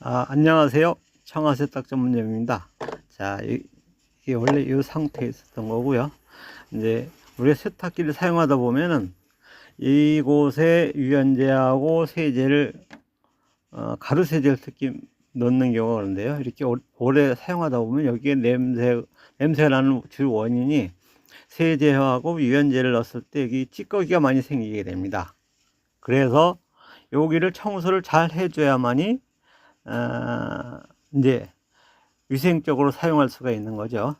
안녕하세요. 청아세탁 전문점입니다. 자, 이게 원래 이 상태에 있었던 거고요. 이제 우리가 세탁기를 사용하다 보면은 이곳에 유연제하고 세제를 가루 세제를 특히 넣는 경우가 그런데요. 이렇게 오래 사용하다 보면 여기에 냄새가 나는 주 원인이 세제하고 유연제를 넣었을 때 여기 찌꺼기가 많이 생기게 됩니다. 그래서 여기를 청소를 잘 해줘야만이 이제 위생적으로 사용할 수가 있는 거죠.